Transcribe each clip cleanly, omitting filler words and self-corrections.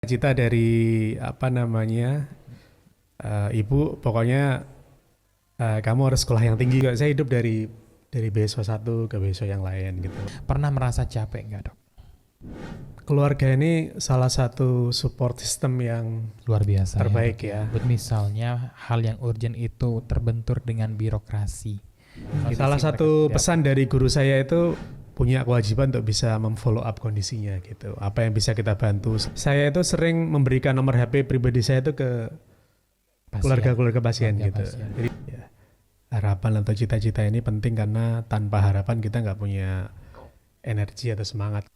Cita dari ibu pokoknya kamu harus sekolah yang tinggi. Saya hidup dari beasiswa satu ke beasiswa yang lain gitu. Pernah merasa capek nggak, Dok? Keluarga ini salah satu support system yang Luar biasa terbaik ya, Dok. ya. Misalnya hal yang urgent itu terbentur dengan birokrasi. Salah satu pesan dari guru saya itu punya kewajiban untuk bisa memfollow up kondisinya gitu. Apa yang bisa kita bantu. Saya itu sering memberikan nomor HP pribadi saya itu ke keluarga pasien gitu. Jadi ya, harapan atau cita-cita ini penting karena tanpa harapan kita nggak punya energi atau semangat.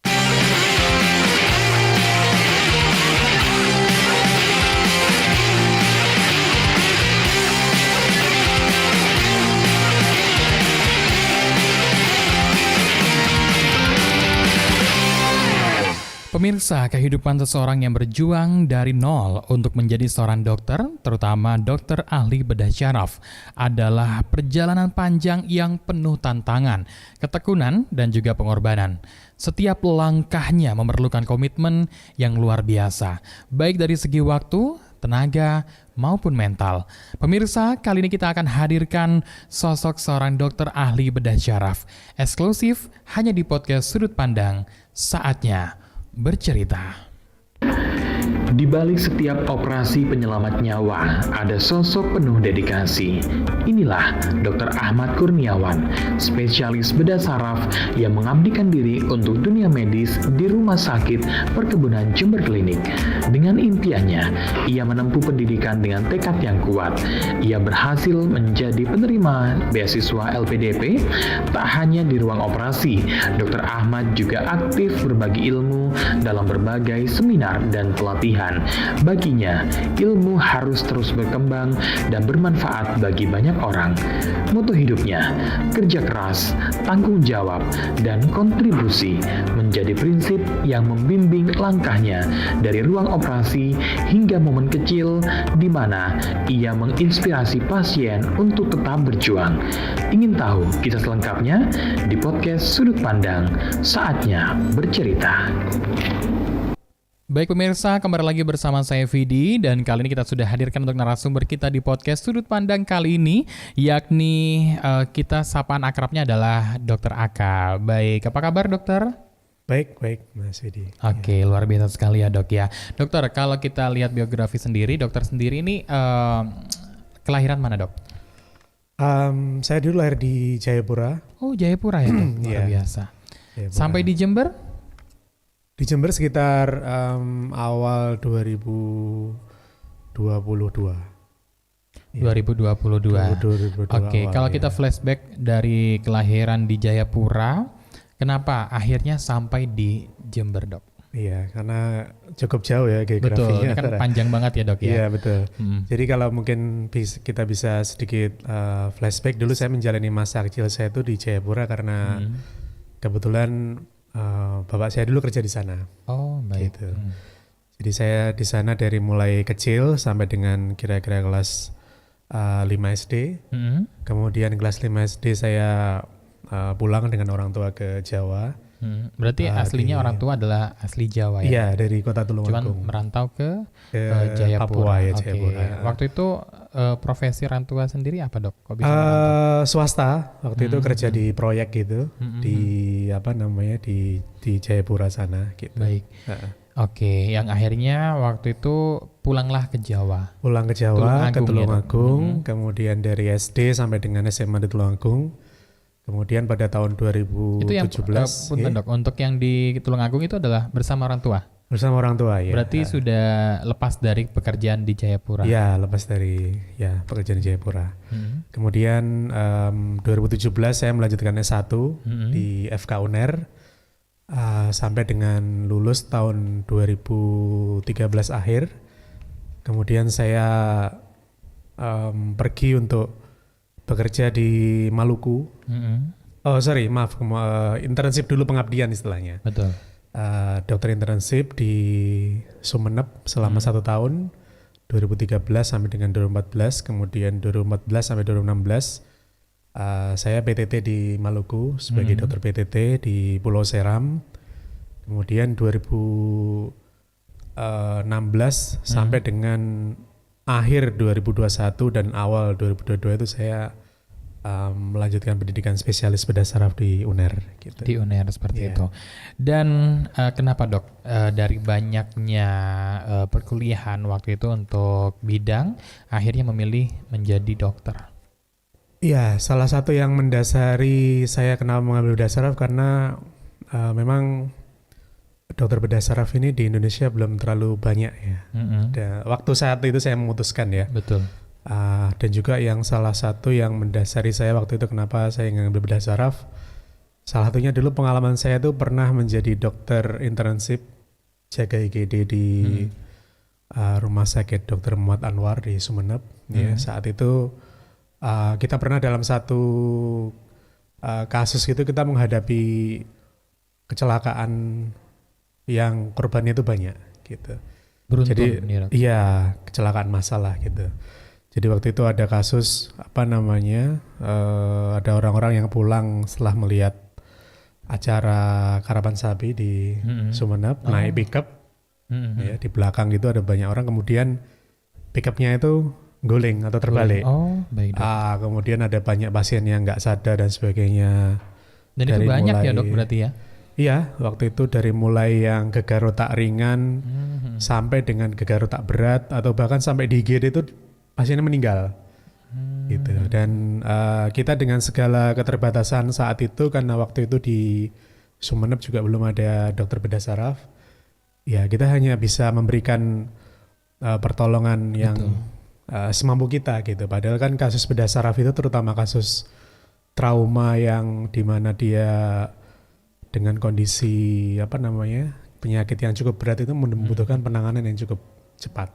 Pemirsa, kehidupan seseorang yang berjuang dari nol untuk menjadi seorang dokter, terutama dokter ahli bedah syaraf, adalah perjalanan panjang yang penuh tantangan, ketekunan, dan juga pengorbanan. Setiap langkahnya memerlukan komitmen yang luar biasa, baik dari segi waktu, tenaga, maupun mental. Pemirsa, kali ini kita akan hadirkan sosok seorang dokter ahli bedah syaraf, eksklusif hanya di podcast Sudut Pandang. Saatnya bercerita. Di balik setiap operasi penyelamat nyawa, ada sosok penuh dedikasi. Inilah Dr. Ahmad Kurniawan, spesialis bedah saraf yang mengabdikan diri untuk dunia medis di Rumah Sakit Perkebunan Jember Klinik. Dengan impiannya, ia menempuh pendidikan dengan tekad yang kuat. Ia berhasil menjadi penerima beasiswa LPDP. Tak hanya di ruang operasi, Dr. Ahmad juga aktif berbagi ilmu dalam berbagai seminar dan pelatihan. Baginya, ilmu harus terus berkembang dan bermanfaat bagi banyak orang. Moto hidupnya, kerja keras, tanggung jawab, dan kontribusi menjadi prinsip yang membimbing langkahnya dari ruang operasi hingga momen kecil di mana ia menginspirasi pasien untuk tetap berjuang. Ingin tahu kisah selengkapnya? Di podcast Sudut Pandang, saatnya bercerita. Baik pemirsa, kembali lagi bersama saya Vidi, dan kali ini kita sudah hadirkan untuk narasumber kita di podcast Sudut Pandang kali ini, yakni kita sapaan akrabnya adalah Dr. Aka. Baik, apa kabar dokter? Baik Mas Vidi. Oke, luar biasa sekali ya dok ya. Dokter, kalau kita lihat biografi sendiri, dokter sendiri ini kelahiran mana dok? Saya dulu lahir di Jayapura. Oh Jayapura ya dok, luar biasa. Jayapura. Sampai di Jember? Di Jember sekitar awal 2022. 2022. Oke, kalau kita flashback dari kelahiran di Jayapura, kenapa akhirnya sampai di Jember, Dok? Iya, karena cukup jauh ya geografinya. Betul, ini kan panjang banget ya, Dok ya. Iya, betul. Jadi kalau mungkin kita bisa sedikit flashback, dulu saya menjalani masa kecil saya itu di Jayapura karena kebetulan bapak saya dulu kerja di sana. Oh, baik. Gitu. Jadi saya di sana dari mulai kecil sampai dengan kira-kira kelas 5 SD. Kemudian kelas 5 SD saya pulang dengan orang tua ke Jawa. Berarti aslinya orang tua adalah asli Jawa ya? Iya, dari kota Tulungagung. Cuman merantau ke Papua Jayapura. ya, Oke. Jayapura. Waktu itu profesi orang tua sendiri apa dok? Kok bisa swasta waktu itu kerja di proyek gitu di di Jayapura sana gitu. Baik. Oke, yang akhirnya waktu itu pulanglah ke Jawa. Pulang ke Jawa, ke Tulungagung, ya, kemudian dari SD sampai dengan SMA di Tulungagung. Kemudian pada tahun 2017 itu yang punten dok, untuk yang di Tulungagung itu adalah bersama orang tua. Bersama orang tua ya. Berarti sudah lepas dari pekerjaan di Jayapura. Iya, lepas dari pekerjaan di Jayapura. Kemudian 2017 saya melanjutkan S1 di FK UNER sampai dengan lulus tahun 2013 akhir. Kemudian saya pergi untuk bekerja di Maluku. Internship dulu, pengabdian istilahnya. Betul. Dokter internship di Sumeneb selama 1 tahun, 2013 sampai dengan 2014. Kemudian 2014 sampai 2016 saya PTT di Maluku sebagai dokter PTT di Pulau Seram. Kemudian 2017 16 sampai dengan akhir 2021 dan awal 2022 itu saya melanjutkan pendidikan spesialis bedah saraf di UNER gitu. Di UNER seperti Iya. itu. Dan kenapa dok dari banyaknya perkuliahan waktu itu untuk bidang akhirnya memilih menjadi dokter? Iya, salah satu yang mendasari saya kenapa mengambil bedah saraf karena memang dokter bedah saraf ini di Indonesia belum terlalu banyak ya. Waktu saat itu saya memutuskan ya. Betul. Dan juga yang salah satu yang mendasari saya waktu itu kenapa saya ngambil bedah saraf, salah satunya dulu pengalaman saya itu pernah menjadi dokter internship jaga IGD di Rumah Sakit Dr. Muhammad Anwar di Sumeneb. Ya, saat itu kita pernah dalam satu kasus itu kita menghadapi kecelakaan yang korbannya itu banyak gitu. Beruntun Jadi nih, dok. iya, kecelakaan masalah gitu. Jadi waktu itu ada kasus ada orang-orang yang pulang setelah melihat acara karapan sapi di Sumeneb, naik pickup, ya, di belakang gitu ada banyak orang, kemudian pickupnya itu guling atau terbalik. Oh, baik dok. Kemudian ada banyak pasien yang nggak sadar dan sebagainya. Dan itu dari banyak ya mulai- dok berarti ya? Iya, waktu itu dari mulai yang gegar otak ringan sampai dengan gegar otak berat atau bahkan sampai di IGD itu pasiennya meninggal. Gitu. Dan kita dengan segala keterbatasan saat itu karena waktu itu di Sumeneb juga belum ada dokter bedah saraf. Ya, kita hanya bisa memberikan pertolongan yang semampu kita gitu. Padahal kan kasus bedah saraf itu terutama kasus trauma yang dimana dia dengan kondisi penyakit yang cukup berat itu membutuhkan penanganan yang cukup cepat.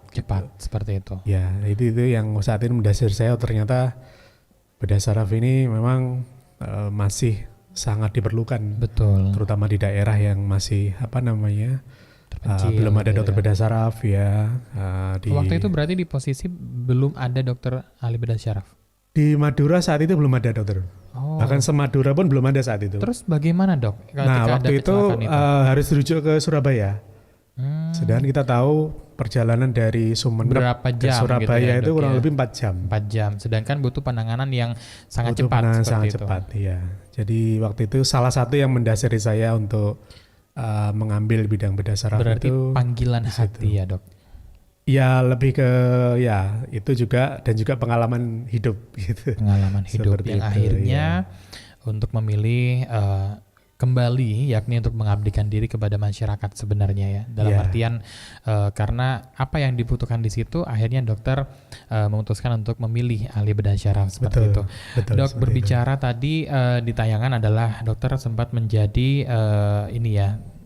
Seperti itu. Ya, itu yang saat ini mendasari saya ternyata bedah saraf ini memang masih sangat diperlukan. Betul. Terutama di daerah yang masih Terpencil belum ada gitu dokter ya. bedah saraf ya. Waktu itu berarti di posisi belum ada dokter ahli bedah saraf. Di Madura saat itu belum ada dokter. Oh. Bahkan semadura pun belum ada saat itu. Terus bagaimana dok? Nah, ketika ada waktu itu kecelakaan harus dirujuk ke Surabaya. Sedangkan kita tahu perjalanan dari Sumeneb Berapa ke jam Surabaya gitu ya, itu Dok, kurang ya? lebih 4 jam. 4 jam. Sedangkan butuh penanganan yang sangat Butuh cepat penanganan seperti sangat itu. cepat, iya. Jadi waktu itu salah satu yang mendasari saya untuk mengambil bidang bedah saraf Berarti itu panggilan hati ya dok. ya lebih ke ya itu juga dan juga pengalaman hidup gitu. Pengalaman hidup Seperti yang itu, akhirnya iya. untuk memilih kembali yakni untuk mengabdikan diri kepada masyarakat sebenarnya ya. Dalam Iya. artian karena apa yang dibutuhkan di situ akhirnya dokter memutuskan untuk memilih ahli bedah saraf seperti itu. Betul, Dok, seperti berbicara tadi di tayangan adalah dokter sempat menjadi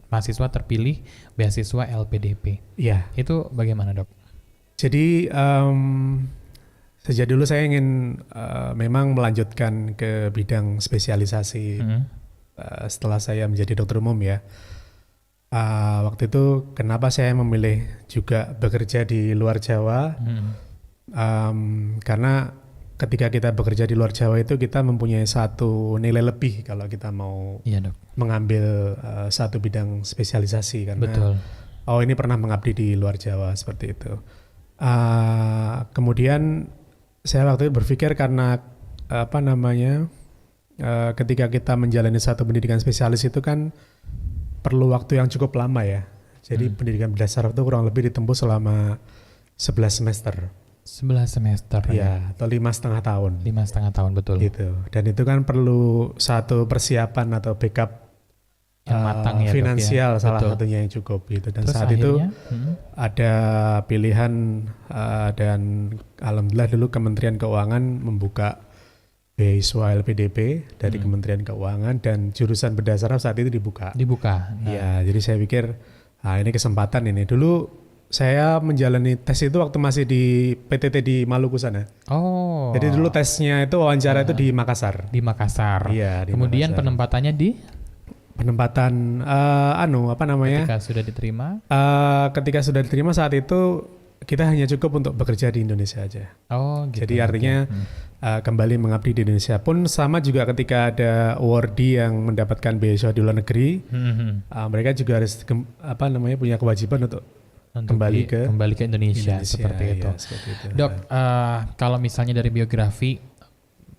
mahasiswa terpilih beasiswa LPDP. Iya. Itu bagaimana dok? Jadi sejak dulu saya ingin memang melanjutkan ke bidang spesialisasi setelah saya menjadi dokter umum ya. Waktu itu kenapa saya memilih juga bekerja di luar Jawa? Karena ketika kita bekerja di luar Jawa itu kita mempunyai satu nilai lebih kalau kita mau Iya dok. mengambil satu bidang spesialisasi karena Betul. ini pernah mengabdi di luar Jawa seperti itu. Kemudian saya waktu itu berpikir karena ketika kita menjalani satu pendidikan spesialis itu kan perlu waktu yang cukup lama ya. Jadi pendidikan bedah saraf itu kurang lebih ditempuh selama 11 semester. 11 semester Ya, atau 5,5 tahun. 5,5 tahun betul. Gitu. Dan itu kan perlu satu persiapan atau backup Yang matang ya, Dok, ya. finansial salah Betul. satunya yang cukup gitu. Dan Terus saat itu akhirnya, ada pilihan dan alhamdulillah dulu Kementerian Keuangan membuka beasiswa LPDP dari Kementerian Keuangan dan jurusan bedah saraf saat itu dibuka. dibuka. Nah, Ya, jadi saya pikir ini kesempatan ini. Dulu saya menjalani tes itu waktu masih di PTT di Maluku sana. Oh. Jadi dulu tesnya itu wawancara itu di Makassar. di Makassar. Iya, di Kemudian Makassar. penempatannya di Penempatan ketika sudah diterima. ketika sudah diterima saat itu kita hanya cukup untuk bekerja di Indonesia aja. Oh, gitu. Jadi artinya kembali mengabdi di Indonesia pun sama juga ketika ada awardee yang mendapatkan beasiswa di luar negeri, mereka juga harus punya kewajiban untuk Untuk kembali ke Indonesia seperti itu. Ya, seperti itu. Dok, kalau misalnya dari biografi,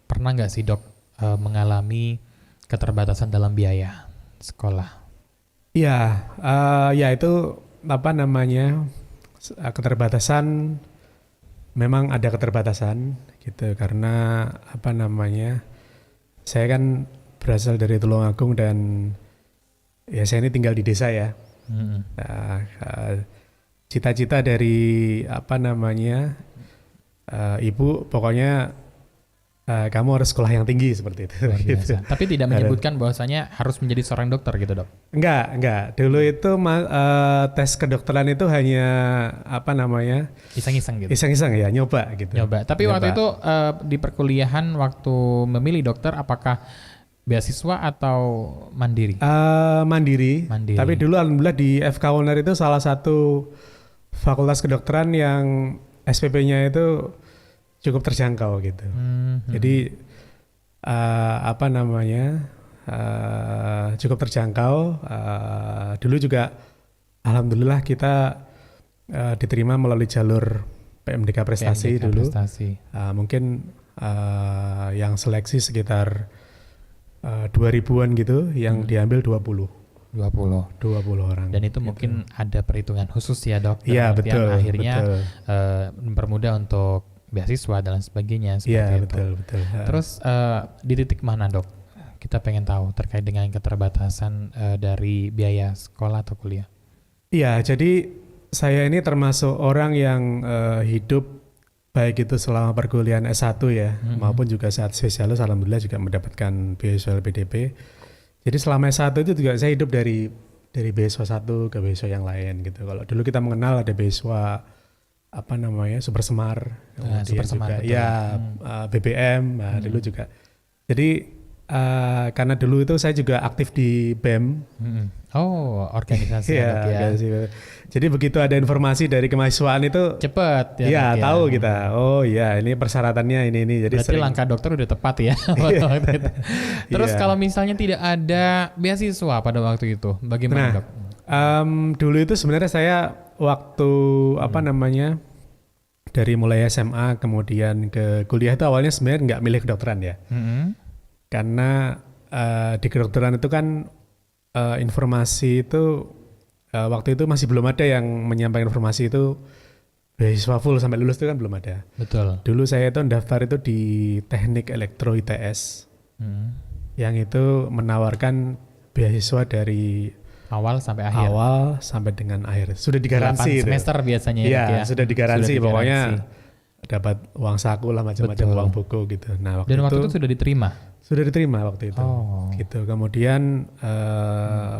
pernah nggak sih dok mengalami keterbatasan dalam biaya sekolah? Iya, ya itu apa namanya, keterbatasan, memang ada keterbatasan gitu, karena apa namanya, saya kan berasal dari Tulungagung dan ya saya ini tinggal di desa ya. Nah, cita-cita dari apa namanya, ibu pokoknya kamu harus sekolah yang tinggi seperti itu. Luar Gitu. biasa. Tapi tidak menyebutkan bahwasanya harus menjadi seorang dokter gitu dok? Enggak. Dulu itu tes kedokteran itu hanya apa namanya, Iseng-iseng gitu? iseng-iseng ya, nyoba gitu. Nyoba. Tapi waktu itu di perkuliahan waktu memilih dokter, apakah beasiswa atau mandiri? Mandiri. Mandiri. Tapi dulu alhamdulillah di FK Uner itu salah satu fakultas kedokteran yang SPP-nya itu cukup terjangkau gitu. Jadi apa namanya, cukup terjangkau. Dulu juga alhamdulillah kita diterima melalui jalur PMDK prestasi PMDK dulu. Prestasi. Mungkin yang seleksi sekitar 2000-an gitu, yang diambil 20 orang. Dan itu gitu. mungkin ada perhitungan khusus ya dok? Iya, Dalam artian betul. akhirnya betul. mempermudah untuk beasiswa dan sebagainya seperti Iya, itu. betul. Terus di titik mana dok? Kita pengen tahu terkait dengan keterbatasan dari biaya sekolah atau kuliah. Iya, jadi saya ini termasuk orang yang hidup baik itu selama perkuliahan S1 ya, maupun juga saat spesialis alhamdulillah juga mendapatkan beasiswa LPDP. Jadi selama S1 itu juga saya hidup dari beasiswa satu ke beasiswa yang lain gitu. Kalau dulu kita mengenal ada beasiswa apa namanya, Super Semar, kemudian Super Semar, juga betul. ya BBM, dulu juga. Jadi karena dulu itu saya juga aktif di BEM. Oh, organisasi Iya, dok ya. organisasi. Jadi begitu ada informasi dari kemahasiswaan itu, Cepet ya, iya dok, tahu kita. Oh iya, ini persyaratannya ini. Jadi Berarti langkah dokter udah tepat ya. waktu itu. Terus Iya. kalau misalnya tidak ada beasiswa pada waktu itu, bagaimana Nah, dok? dulu itu sebenarnya saya waktu apa namanya, dari mulai SMA kemudian ke kuliah itu awalnya sebenarnya nggak milih kedokteran ya, karena di kedokteran itu kan informasi itu waktu itu masih belum ada yang menyampaikan informasi itu beasiswa full sampai lulus itu kan belum ada. Betul. Dulu saya itu daftar itu di Teknik Elektro ITS, yang itu menawarkan beasiswa dari Awal sampai akhir. awal sampai dengan akhir. Sudah digaransi 8 itu. semester biasanya ya, Iya, dok ya. sudah digaransi. Sudah Pokoknya digaransi. dapat uang saku lah, macam-macam, Betul. uang buku gitu. Nah, Dan waktu itu sudah diterima. sudah diterima waktu itu. Oh. Gitu. Kemudian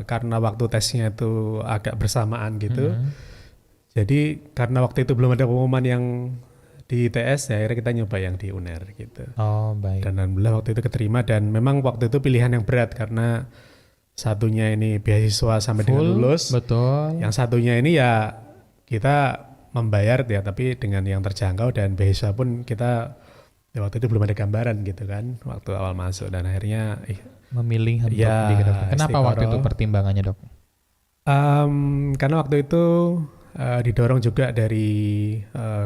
karena waktu tesnya itu agak bersamaan gitu. Jadi karena waktu itu belum ada pengumuman yang di ITS, ya akhirnya kita nyoba yang di UNER gitu. Oh, baik. Dan alhamdulillah waktu itu keterima, dan memang waktu itu pilihan yang berat karena satunya ini beasiswa sampai dengan Full, lulus. betul. Yang satunya ini ya kita membayar ya, tapi dengan yang terjangkau, dan beasiswa pun kita ya waktu itu belum ada gambaran gitu kan waktu awal masuk, dan akhirnya Memilih untuk Ya, di kedokteran. Kenapa waktu itu istiqoroh. pertimbangannya dok? Karena waktu itu didorong juga dari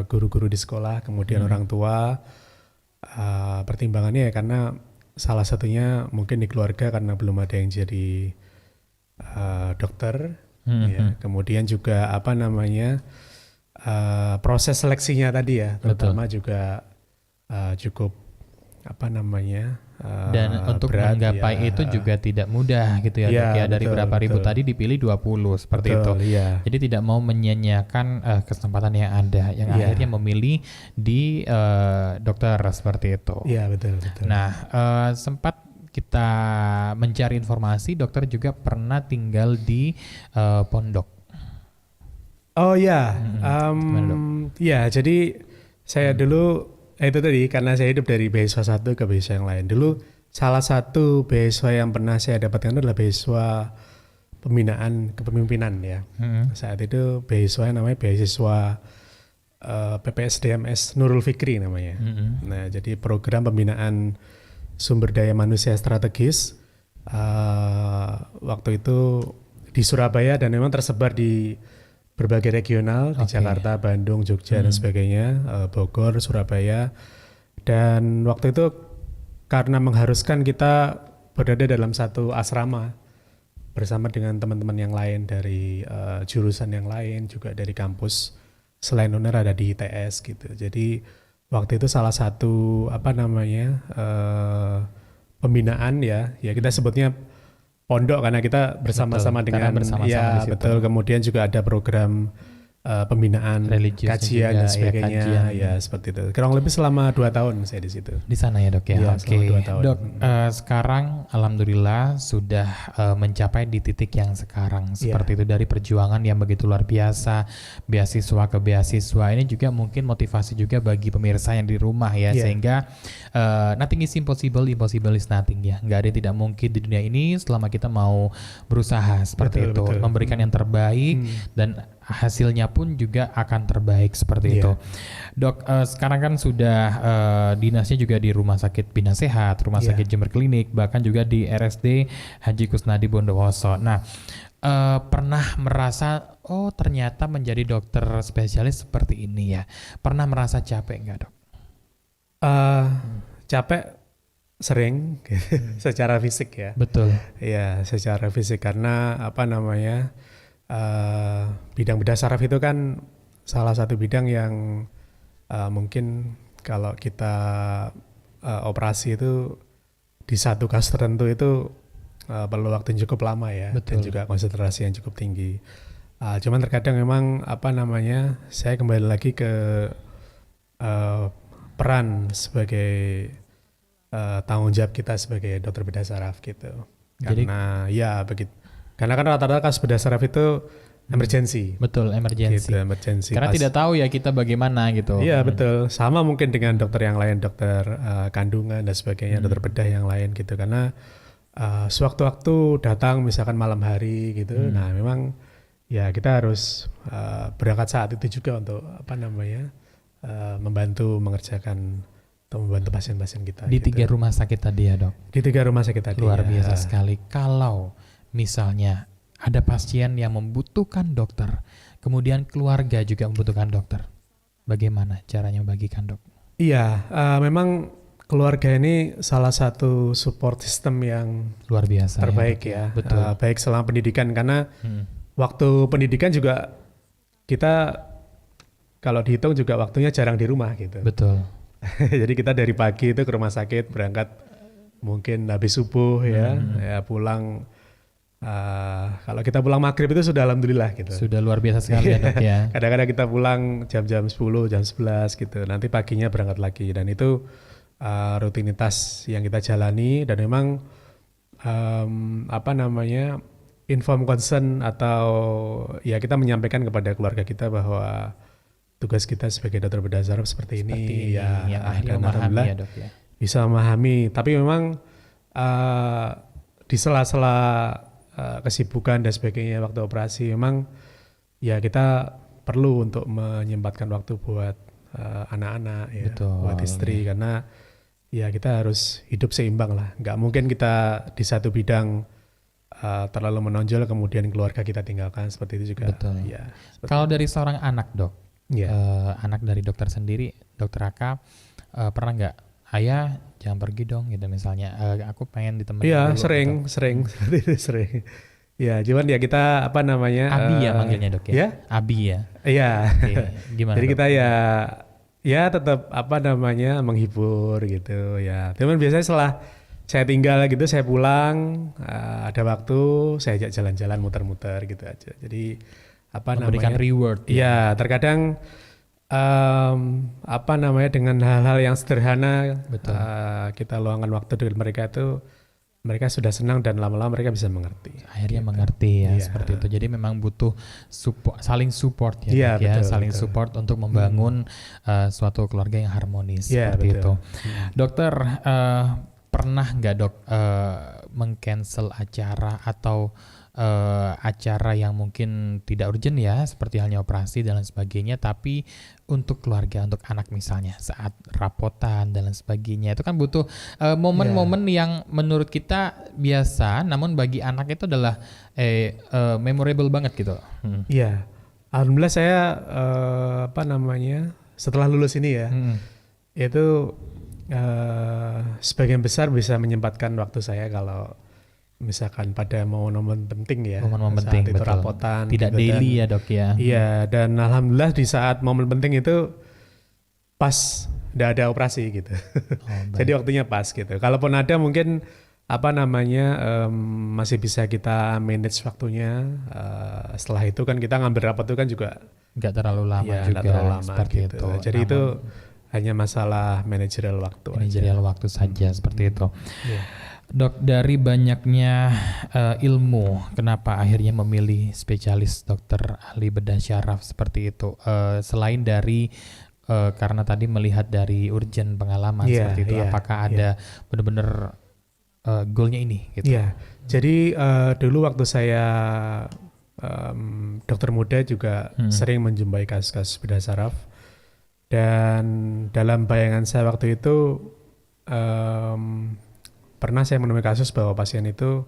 guru-guru di sekolah, kemudian orang tua. Pertimbangannya ya karena salah satunya mungkin di keluarga karena belum ada yang jadi dokter. Ya. Kemudian juga apa namanya, proses seleksinya tadi ya, terutama juga cukup apa namanya, Dan untuk berat, menggapai ya. itu juga tidak mudah gitu ya, Iya, dok ya. Dari betul, berapa ribu betul. tadi dipilih 20 seperti Betul, itu. iya. Jadi tidak mau menyia-nyiakan kesempatan yang ada, yang Iya. akhirnya memilih di dokter seperti itu. Iya, betul. Nah, sempat kita mencari informasi, dokter juga pernah tinggal di pondok. Oh ya, Gimana, Dok? ya jadi saya dulu itu tadi karena saya hidup dari beasiswa satu ke beasiswa yang lain. Dulu salah satu beasiswa yang pernah saya dapatkan adalah beasiswa pembinaan kepemimpinan ya. Saat itu beasiswa yang namanya beasiswa PPSDMS Nurul Fikri namanya. Nah, jadi program pembinaan sumber daya manusia strategis waktu itu di Surabaya, dan memang tersebar di berbagai regional di Oke. Jakarta, Bandung, Jogja dan sebagainya, Bogor, Surabaya. Dan waktu itu karena mengharuskan kita berada dalam satu asrama bersama dengan teman-teman yang lain dari jurusan yang lain, juga dari kampus selain UNER ada di ITS gitu. Jadi waktu itu salah satu pembinaan ya kita sebutnya pondok karena kita bersama-sama Betul, karena dengan bersama-sama di ya situ. betul. Kemudian juga ada program pembinaan, Religius kajian juga, dan ya, sebagainya, kajian. ya seperti itu. Kurang lebih selama 2 tahun saya di situ. Di sana ya dok ya. Iya, Oke. selama 2 tahun. Dok, sekarang alhamdulillah sudah mencapai di titik yang sekarang seperti itu, dari perjuangan yang begitu luar biasa, beasiswa ke beasiswa. Ini juga mungkin motivasi juga bagi pemirsa yang di rumah ya, Iya. sehingga nothing is impossible, impossible is nothing ya. Nggak ada yang tidak mungkin di dunia ini selama kita mau berusaha seperti Betul, itu, betul. memberikan yang terbaik dan hasilnya pun juga akan terbaik seperti Iya. itu. Dok, sekarang kan sudah dinasnya juga di Rumah Sakit Bina Sehat, Rumah Iya. Sakit Jember Klinik, bahkan juga di RSD Haji Kusnadi Bondowoso. Nah, pernah merasa oh ternyata menjadi dokter spesialis seperti ini ya. Pernah merasa capek nggak dok? Capek sering secara fisik ya. Betul. Ya, secara fisik karena bidang bedah saraf itu kan salah satu bidang yang mungkin kalau kita operasi itu di satu kasus tertentu itu perlu waktu yang cukup lama ya. Betul. Dan juga konsentrasi yang cukup tinggi. Cuman terkadang memang saya kembali lagi ke peran sebagai tanggung jawab kita sebagai dokter bedah saraf gitu. Jadi- Karena ya begitu. Karena kan rata-rata kasus bedah saraf itu emergency. Betul, emergency. Gitu, emergency. Karena tidak tahu ya kita bagaimana gitu. Iya betul. Sama mungkin dengan dokter yang lain, dokter kandungan dan sebagainya, dokter bedah yang lain gitu. Karena sewaktu-waktu datang misalkan malam hari gitu. Nah memang ya kita harus berangkat saat itu juga untuk membantu mengerjakan atau membantu pasien-pasien kita. Di gitu. 3 rumah sakit tadi ya dok. Di 3 rumah sakit tadi. Luar ya. biasa sekali. Kalau misalnya ada pasien yang membutuhkan dokter, kemudian keluarga juga membutuhkan dokter, bagaimana caranya membagikan dok? Iya, memang keluarga ini salah satu support system yang Luar biasa. terbaik ya. ya. Betul. Baik selama pendidikan karena waktu pendidikan juga kita kalau dihitung juga waktunya jarang di rumah gitu. Betul. Jadi kita dari pagi itu ke rumah sakit berangkat mungkin habis subuh ya pulang. Kalau kita pulang maghrib itu sudah alhamdulillah gitu. Sudah luar biasa sekali ya dok ya. Kadang-kadang kita pulang jam-jam 10, jam 11 gitu. Nanti paginya berangkat lagi dan itu rutinitas yang kita jalani dan memang inform concern atau ya kita menyampaikan kepada keluarga kita bahwa tugas kita sebagai dokter bedah saraf seperti ini ya yang ahli dan memahami alhamdulillah ya dok ya. bisa memahami. Tapi memang di sela-sela kesibukan dan sebagainya waktu operasi memang ya kita perlu untuk menyempatkan waktu buat anak-anak ya, Betul. buat istri karena ya kita harus hidup seimbang lah. Nggak mungkin kita di satu bidang terlalu menonjol kemudian keluarga kita tinggalkan, seperti itu juga. Betul. Ya, Kalau dari seorang anak dok, ya. anak dari dokter sendiri, dokter Aka, pernah nggak ayah jangan pergi dong gitu misalnya, aku pengen ditemenin Iya, dulu gitu. sering seperti itu sering. Ya, cuman ya kita Abi ya manggilnya dok ya? Ya? Abi ya? Iya. Oke, gimana Jadi dok? kita ya tetap menghibur gitu ya. Cuman biasanya setelah saya tinggal gitu, saya pulang, ada waktu, saya ajak jalan-jalan muter-muter gitu aja. Jadi memberikan reward ya? Iya, terkadang dengan hal-hal yang sederhana Betul. kita luangkan waktu dengan mereka itu, mereka sudah senang dan lama-lama mereka bisa mengerti. Akhirnya mengerti ya, Iya. seperti itu. Jadi memang butuh saling support ya, Iya, Dok, ya, betul, saling betul. support untuk membangun suatu keluarga yang harmonis Iya, seperti betul. itu. Dokter, pernah nggak dok meng-cancel acara atau acara yang mungkin tidak urgent ya, seperti halnya operasi dan lain sebagainya, tapi untuk keluarga, untuk anak misalnya saat rapotan dan lain sebagainya, itu kan butuh momen-momen yang menurut kita biasa, namun bagi anak itu adalah memorable banget gitu. Iya, Alhamdulillah saya setelah lulus ini ya, itu sebagian besar bisa menyempatkan waktu saya kalau misalkan pada momen-momen penting ya, Momen-momen saat penting, itu betul. rapotan Tidak gitu, daily ya dok ya. Iya, dan alhamdulillah di saat momen penting itu pas tidak ada operasi gitu. Jadi waktunya pas gitu. Kalaupun ada mungkin masih bisa kita manage waktunya. Setelah itu kan kita ngambil rapat itu kan juga Nggak terlalu lama ya, juga nggak terlalu lama seperti gitu. itu. Jadi itu hanya masalah manajerial waktu manajerial waktu saja seperti itu. Iya. Dok, dari banyaknya ilmu, kenapa akhirnya memilih spesialis dokter ahli bedah syaraf seperti itu? Selain dari karena tadi melihat dari urgent pengalaman seperti itu, apakah ada benar-benar goalnya ini? Gitu? Iya. Jadi dulu waktu saya dokter muda juga sering menjumpai kasus-kasus bedah syaraf, dan dalam bayangan saya waktu itu pernah saya menemui kasus bahwa pasien itu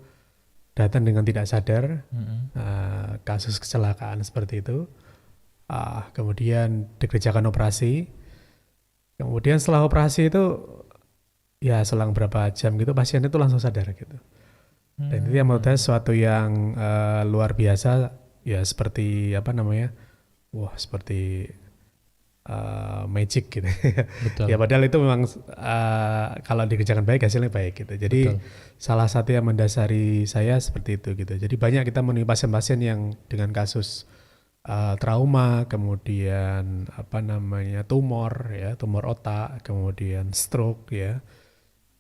datang dengan tidak sadar, kasus kecelakaan seperti itu, kemudian dikerjakan operasi, kemudian setelah operasi itu ya selang berapa jam gitu pasien itu langsung sadar gitu. Dan itu yang menurut saya sesuatu yang luar biasa ya, seperti seperti magic gitu. Betul. Ya padahal itu memang kalau dikerjakan baik hasilnya baik gitu. Jadi salah satu yang mendasari saya seperti itu gitu. Jadi banyak kita menemui pasien-pasien yang dengan kasus trauma, kemudian tumor otak, kemudian stroke ya.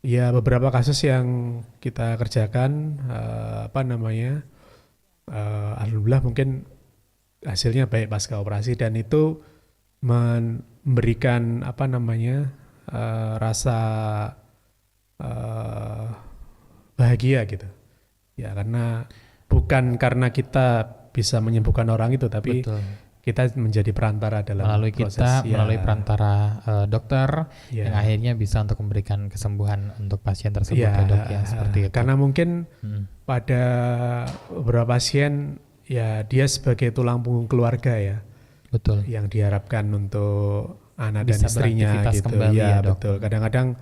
Ya beberapa kasus yang kita kerjakan alhamdulillah mungkin hasilnya baik pasca operasi, dan itu memberikan rasa bahagia gitu ya, karena bukan karena kita bisa menyembuhkan orang itu, tapi kita menjadi perantara dalam melalui proses, melalui perantara dokter yang ya. akhirnya bisa untuk memberikan kesembuhan untuk pasien tersebut ya dok ya, seperti itu. Karena mungkin pada beberapa pasien ya dia sebagai tulang punggung keluarga ya. Betul. Yang diharapkan untuk anak bisa dan istrinya gitu. kembali ya dok. Betul. Kadang-kadang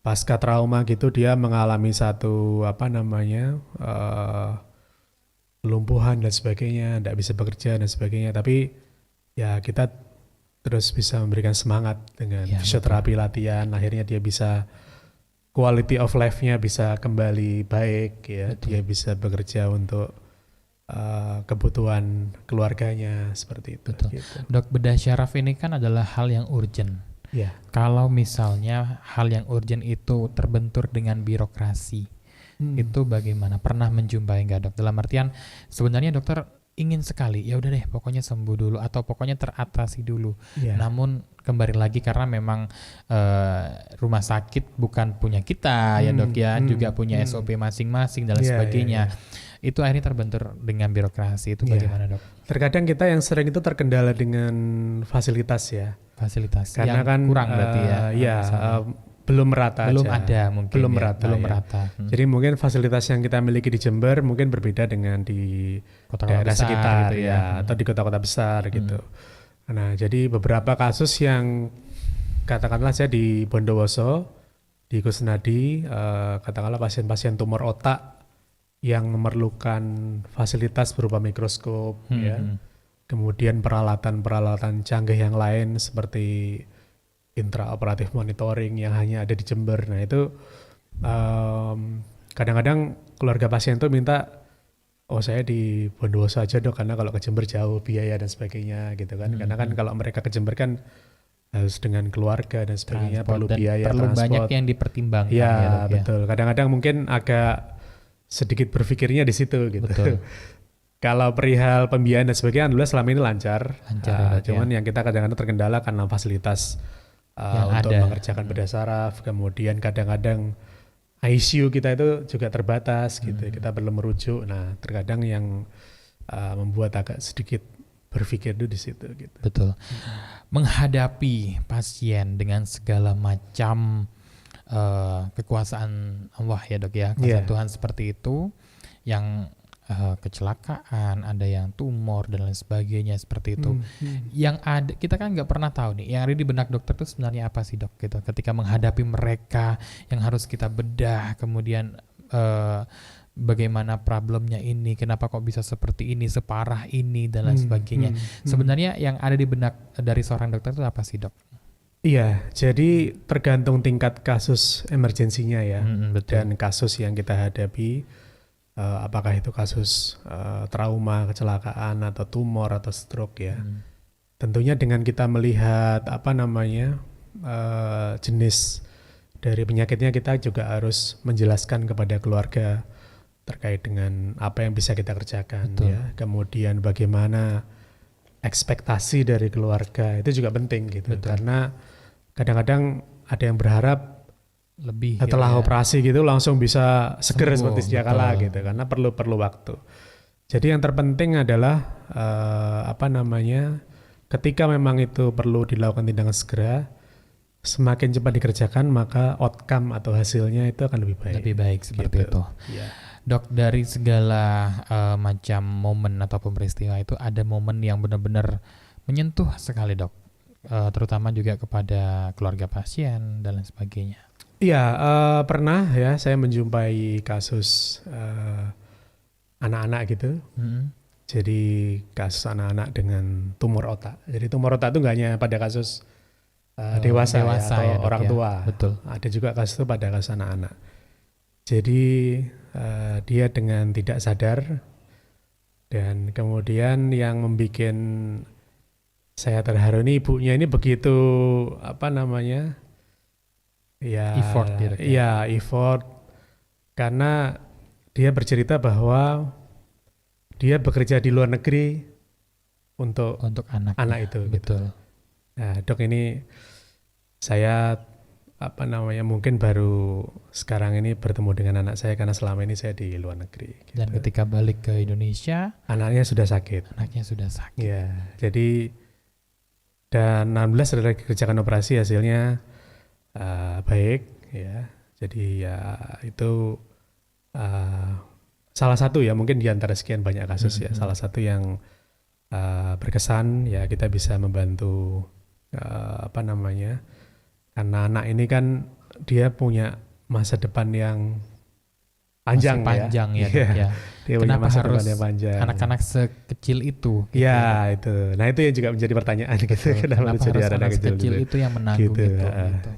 pasca trauma gitu dia mengalami satu kelumpuhan dan sebagainya, tidak bisa bekerja dan sebagainya. Tapi ya kita terus bisa memberikan semangat dengan fisioterapi, latihan. Akhirnya dia bisa quality of life-nya bisa kembali baik ya. Betul. Dia bisa bekerja untuk kebutuhan keluarganya seperti itu. Betul. Gitu. Dok, bedah syaraf ini kan adalah hal yang urgent. Ya. Kalau misalnya hal yang urgent itu terbentur dengan birokrasi, itu bagaimana? Pernah menjumpai nggak dok? Dalam artian sebenarnya dokter ingin sekali, ya udah deh pokoknya sembuh dulu atau pokoknya teratasi dulu. Yeah. Namun kembali lagi karena memang rumah sakit bukan punya kita ya dok ya, juga punya SOP masing-masing dan sebagainya. Itu akhirnya terbentur dengan birokrasi, itu bagaimana dok? Terkadang kita yang sering itu terkendala dengan fasilitas ya. Fasilitas karena yang kan kurang berarti ya. Belum merata belum aja. Ada mungkin belum ya, merata belum ya. merata. Jadi mungkin fasilitas yang kita miliki di Jember mungkin berbeda dengan di daerah sekitar gitu ya, atau di kota-kota besar gitu. Nah, jadi beberapa kasus yang katakanlah saya di Bondowoso, di Kusnadi, katakanlah pasien-pasien tumor otak yang memerlukan fasilitas berupa mikroskop ya. Kemudian peralatan-peralatan canggih yang lain seperti intraoperatif monitoring yang hanya ada di Jember. Nah itu kadang-kadang keluarga pasien tuh minta, saya di Bondowoso aja dok, karena kalau ke Jember jauh biaya dan sebagainya gitu kan. Karena kan kalau mereka ke Jember kan harus dengan keluarga dan sebagainya, perlu biaya, perlu transport. Banyak yang dipertimbangkan ya dok, betul. Kadang-kadang mungkin agak sedikit berpikirnya di situ gitu. Betul. Kalau perihal pembiayaan dan sebagainya, alhamdulillah selama ini lancar. Cuman yang kita kadang-kadang terkendala karena fasilitas untuk mengerjakan bedah syaraf, kemudian kadang-kadang ICU kita itu juga terbatas gitu, kita perlu merujuk. Nah, terkadang yang membuat agak sedikit berpikir itu di situ gitu. Betul. Menghadapi pasien dengan segala macam kekuasaan Allah ya dok ya, kuasa Tuhan seperti itu, yang kecelakaan, ada yang tumor dan lain sebagainya seperti itu. Yang ada, kita kan nggak pernah tahu nih, yang ada di benak dokter itu sebenarnya apa sih dok? Gitu. Ketika menghadapi mereka yang harus kita bedah, kemudian bagaimana problemnya ini, kenapa kok bisa seperti ini, separah ini dan lain sebagainya. Sebenarnya yang ada di benak dari seorang dokter itu apa sih dok? Iya, jadi tergantung tingkat kasus emergensinya ya, Betul. dan kasus yang kita hadapi. Apakah itu kasus trauma, kecelakaan, atau tumor, atau stroke ya. Tentunya dengan kita melihat jenis dari penyakitnya, kita juga harus menjelaskan kepada keluarga terkait dengan apa yang bisa kita kerjakan. Betul. Ya. Kemudian bagaimana ekspektasi dari keluarga, itu juga penting gitu. Betul. Karena kadang-kadang ada yang berharap Lebih setelah gitu ya. operasi gitu langsung bisa seger Sembuh, seperti sedia kala betul. gitu, karena perlu waktu. Jadi yang terpenting adalah ketika memang itu perlu dilakukan tindakan segera, semakin cepat dikerjakan maka outcome atau hasilnya itu akan lebih baik. Lebih baik seperti Gitu. itu. Ya. Dok, dari segala macam momen ataupun peristiwa itu ada momen yang benar-benar menyentuh sekali dok, terutama juga kepada keluarga pasien dan lain sebagainya. Iya, pernah ya saya menjumpai kasus anak-anak gitu. Jadi kasus anak-anak dengan tumor otak. Jadi tumor otak itu nggak hanya pada kasus dewasa ya, atau ya, dok, orang ya. tua. Betul. Ada juga kasus itu pada kasus anak-anak. Jadi dia dengan tidak sadar, dan kemudian yang membuat saya terharu ini ibunya ini begitu Effort dia, dok, ya. effort, karena dia bercerita bahwa dia bekerja di luar negeri untuk anak itu. Betul. Gitu. Nah, dok, ini saya mungkin baru sekarang ini bertemu dengan anak saya karena selama ini saya di luar negeri. Gitu. Dan ketika balik ke Indonesia, anaknya sudah sakit. Ya, jadi dan 16 sudah dikerjakan operasi, hasilnya baik ya. Jadi ya itu salah satu ya, mungkin di antara sekian banyak kasus ya, salah satu yang berkesan ya, kita bisa membantu karena anak ini kan dia punya masa depan yang panjang ya. Dok, ya. Dia punya Kenapa masa harus depan yang panjang. anak-anak sekecil itu? Gitu, ya, itu. Nah, itu yang juga menjadi pertanyaan gitu. Kenapa jadi harus anak kecil gitu. itu yang menanggung gitu. gitu.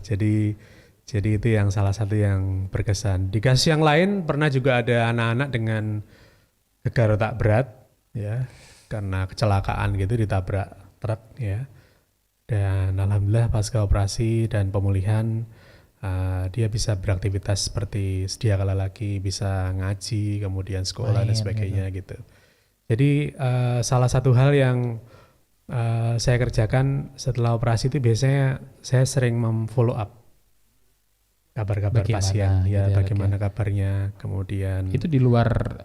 Jadi itu yang salah satu yang berkesan. Di kasus yang lain pernah juga ada anak-anak dengan gegar otak berat ya, karena kecelakaan gitu, ditabrak truk ya. Dan alhamdulillah pasca operasi dan pemulihan dia bisa beraktivitas seperti sedia kala lagi, bisa ngaji, kemudian sekolah dan sebagainya gitu. Jadi salah satu hal yang saya kerjakan setelah operasi itu, biasanya saya sering memfollow up kabar-kabar pasien, ya, gitu bagaimana kabarnya, kemudian itu di luar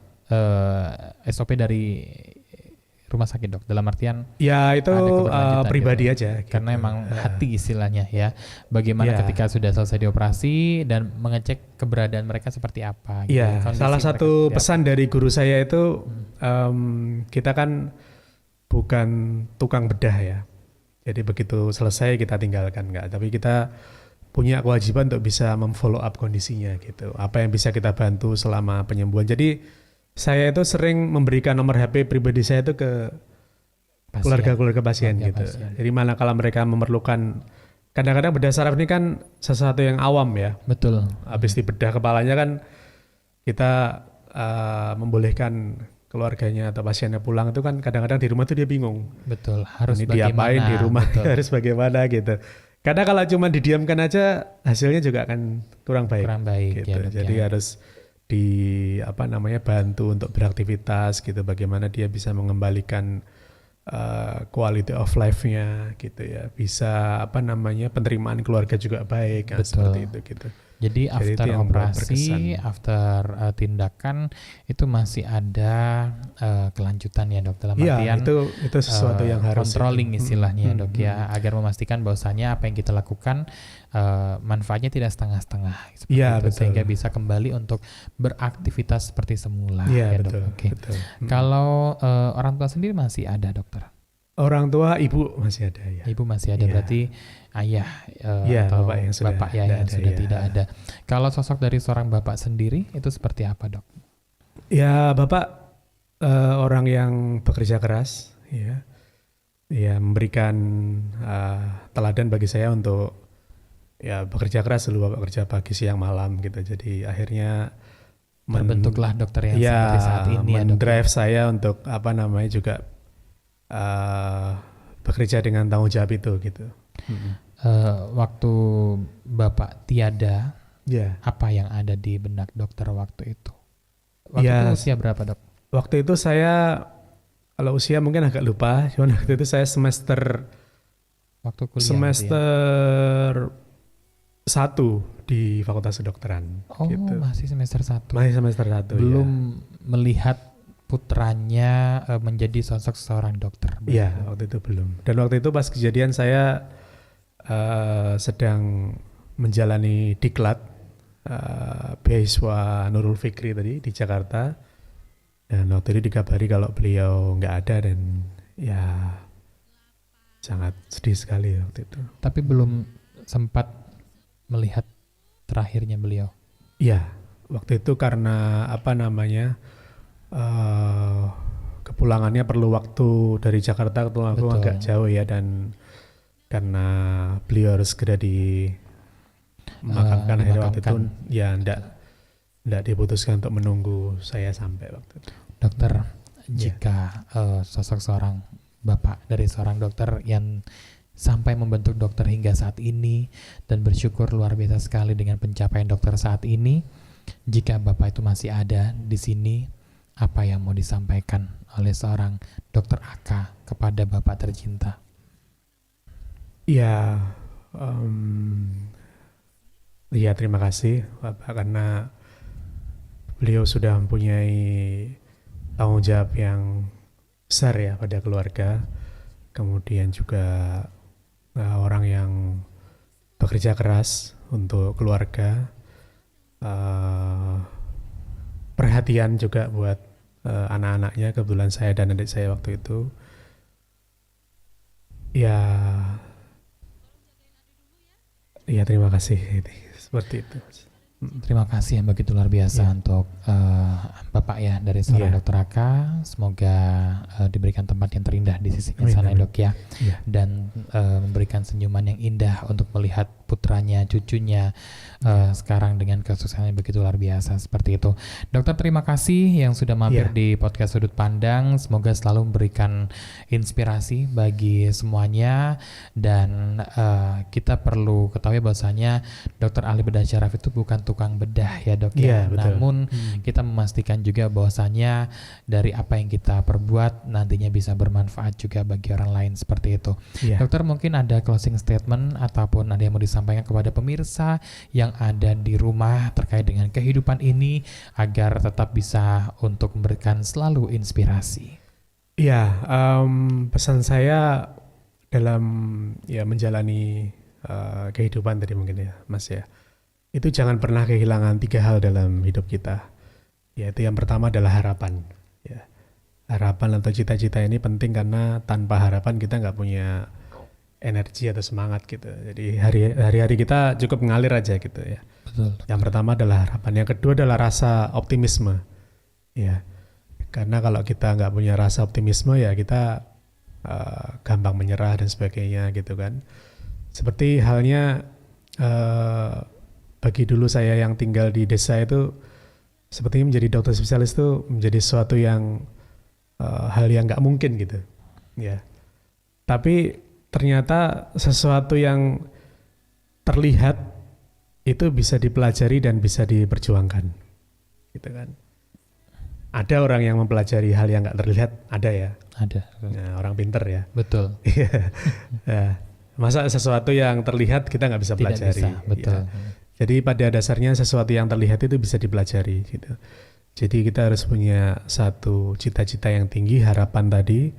SOP dari rumah sakit dok, dalam artian ya itu pribadi gitu. aja gitu. Karena emang hati istilahnya ya, bagaimana ketika sudah selesai dioperasi dan mengecek keberadaan mereka seperti apa gitu. Iya, salah satu pesan dari guru saya itu kita kan bukan tukang bedah ya, jadi begitu selesai kita tinggalkan, enggak, tapi kita punya kewajiban untuk bisa memfollow up kondisinya gitu, apa yang bisa kita bantu selama penyembuhan. Jadi saya itu sering memberikan nomor HP pribadi saya itu ke keluarga pasien gitu. Jadi mana kalau mereka memerlukan, kadang-kadang bedah saraf ini kan sesuatu yang awam ya. Betul. Habis dibedah kepalanya kan kita membolehkan keluarganya atau pasiennya pulang, itu kan kadang-kadang di rumah tuh dia bingung. Betul. Harus ini diapain di rumah, harus bagaimana gitu. Karena kalau cuma didiamkan aja hasilnya juga akan kurang baik. Gitu. Ya, jadi harus bantu untuk beraktivitas gitu, bagaimana dia bisa mengembalikan quality of life-nya gitu ya, bisa penerimaan keluarga juga baik, seperti itu gitu. Jadi itu after yang operasi, berkesan. after tindakan itu masih ada kelanjutan ya dok, dalam Iya, artian itu sesuatu yang harus controlling itu. istilahnya dok ya, agar memastikan bahwasanya apa yang kita lakukan manfaatnya tidak setengah-setengah seperti Iya, itu, betul. sehingga bisa kembali untuk beraktivitas seperti semula Iya, ya dok. betul. Oke. Betul. Kalau orang tua sendiri masih ada dokter? Orang tua ibu masih ada ya. Ibu masih ada, Iya. berarti ayah Iya, atau bapak yang sudah bapak ya tidak yang ada, sudah ya. tidak ada. Kalau sosok dari seorang bapak sendiri itu seperti apa dok? Ya, bapak orang yang bekerja keras, ya memberikan teladan bagi saya untuk ya bekerja keras dulu, bapak kerja pagi siang malam gitu. Jadi akhirnya Terbentuklah dokter yang ya, seperti saat ini ya dok. mendrive saya untuk juga bekerja dengan tanggung jawab itu gitu. Waktu bapak tiada, Ya. apa yang ada di benak dokter waktu itu? Waktu Ya, itu usia berapa dok? waktu itu saya, kalau usia mungkin agak lupa, cuman waktu itu saya semester Waktu kuliah. semester 1 di Fakultas Kedokteran. Oh, gitu. masih semester 1. Masih semester 1. Belum melihat putranya menjadi sosok seorang dokter. Iya, waktu itu belum. Dan waktu itu pas kejadian saya sedang menjalani diklat beasiswa Nurul Fikri tadi di Jakarta. Dan waktu itu dikabari kalau beliau nggak ada, dan ya sangat sedih sekali waktu itu. Tapi belum sempat melihat terakhirnya beliau. Iya, waktu itu karena kepulangannya perlu waktu dari Jakarta ke Tulungagung Betul. agak jauh ya, dan karena beliau harus segera dimakamkan akhirnya waktu itu ya ndak diputuskan untuk menunggu saya sampai waktu itu. Dokter, jika sosok seorang bapak dari seorang dokter yang sampai membentuk dokter hingga saat ini dan bersyukur luar biasa sekali dengan pencapaian dokter saat ini, jika bapak itu masih ada di sini, apa yang mau disampaikan oleh seorang dokter Aka kepada bapak tercinta? Ya, ya terima kasih Bapak, karena beliau sudah mempunyai tanggung jawab yang besar ya pada keluarga. Kemudian juga orang yang bekerja keras untuk keluarga, perhatian juga buat anak-anaknya, kebetulan saya dan adik saya waktu itu. Ya terima kasih, seperti itu. Terima kasih yang begitu luar biasa untuk Bapak ya dari seorang dokter Aka. Semoga diberikan tempat yang terindah di sisinya sana dok ya. Dan memberikan senyuman yang indah untuk melihat putranya, cucunya sekarang dengan kesuksesan yang begitu luar biasa seperti itu. Dokter, terima kasih yang sudah mampir di podcast Sudut Pandang. Semoga selalu memberikan inspirasi bagi semuanya. Dan kita perlu ketahui bahwasanya Dr. Ahli Bedah Syaraf itu bukan tukang bedah ya dok ya. Namun kita memastikan juga bahwasanya dari apa yang kita perbuat nantinya bisa bermanfaat juga bagi orang lain seperti itu. Dokter, mungkin ada closing statement ataupun ada yang mau disampaikan kepada pemirsa yang ada di rumah terkait dengan kehidupan ini agar tetap bisa untuk memberikan selalu inspirasi. Iya, pesan saya dalam menjalani kehidupan tadi mungkin ya Mas ya, itu jangan pernah kehilangan 3 hal dalam hidup kita. Yaitu yang pertama adalah harapan. Ya. Harapan atau cita-cita ini penting karena tanpa harapan kita nggak punya energi atau semangat gitu. Jadi hari-hari kita cukup mengalir aja gitu ya. Betul. Yang pertama adalah harapan. Yang kedua adalah rasa optimisme. Ya. Karena kalau kita nggak punya rasa optimisme ya kita gampang menyerah dan sebagainya gitu kan. Seperti halnya bagi dulu saya yang tinggal di desa itu, sepertinya menjadi dokter spesialis itu menjadi sesuatu yang hal yang nggak mungkin gitu, ya. Tapi ternyata sesuatu yang terlihat itu bisa dipelajari dan bisa diperjuangkan, gitu kan. Ada orang yang mempelajari hal yang nggak terlihat, ada ya. Ada. Nah, orang pinter ya. Betul. Ya. Masa sesuatu yang terlihat kita nggak bisa pelajari. Tidak bisa, betul. Ya. Jadi pada dasarnya sesuatu yang terlihat itu bisa dipelajari gitu. Jadi kita harus punya satu cita-cita yang tinggi, harapan tadi.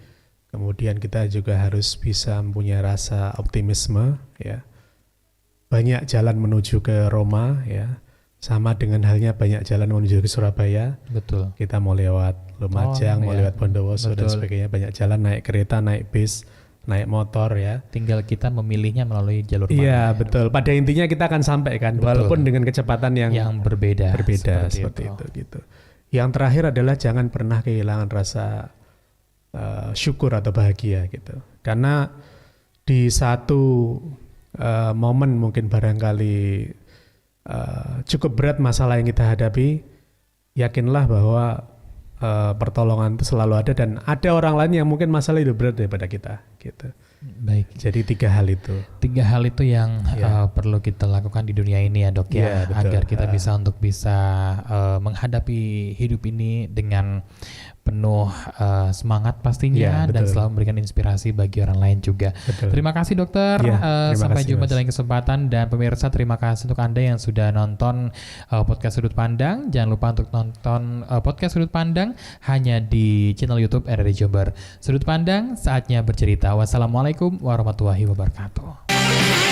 Kemudian kita juga harus bisa mempunyai rasa optimisme ya. Banyak jalan menuju ke Roma ya. Sama dengan halnya banyak jalan menuju ke Surabaya. Betul. Kita mau lewat Lumajang, mau lewat Bondowoso dan sebagainya. Banyak jalan, naik kereta, naik bis, naik motor ya. Tinggal kita memilihnya melalui jalur mana. Iya betul. Pada intinya kita akan sampai kan, walaupun dengan kecepatan yang berbeda. seperti itu gitu. Yang terakhir adalah jangan pernah kehilangan rasa syukur atau bahagia gitu. Karena di satu momen mungkin barangkali cukup berat masalah yang kita hadapi, yakinlah bahwa pertolongan itu selalu ada dan ada orang lain yang mungkin masalah lebih berat daripada kita gitu. Baik. Jadi 3 hal itu. 3 hal itu yang perlu kita lakukan di dunia ini ya dok ya, agar kita bisa menghadapi hidup ini dengan penuh semangat pastinya dan selalu memberikan inspirasi bagi orang lain juga. Betul. Terima kasih dokter. Sampai jumpa di lain kesempatan, dan pemirsa terima kasih untuk Anda yang sudah nonton podcast Sudut Pandang. Jangan lupa untuk nonton podcast Sudut Pandang hanya di channel YouTube RRI Jember. Sudut Pandang, saatnya bercerita. Wassalamualaikum warahmatullahi wabarakatuh.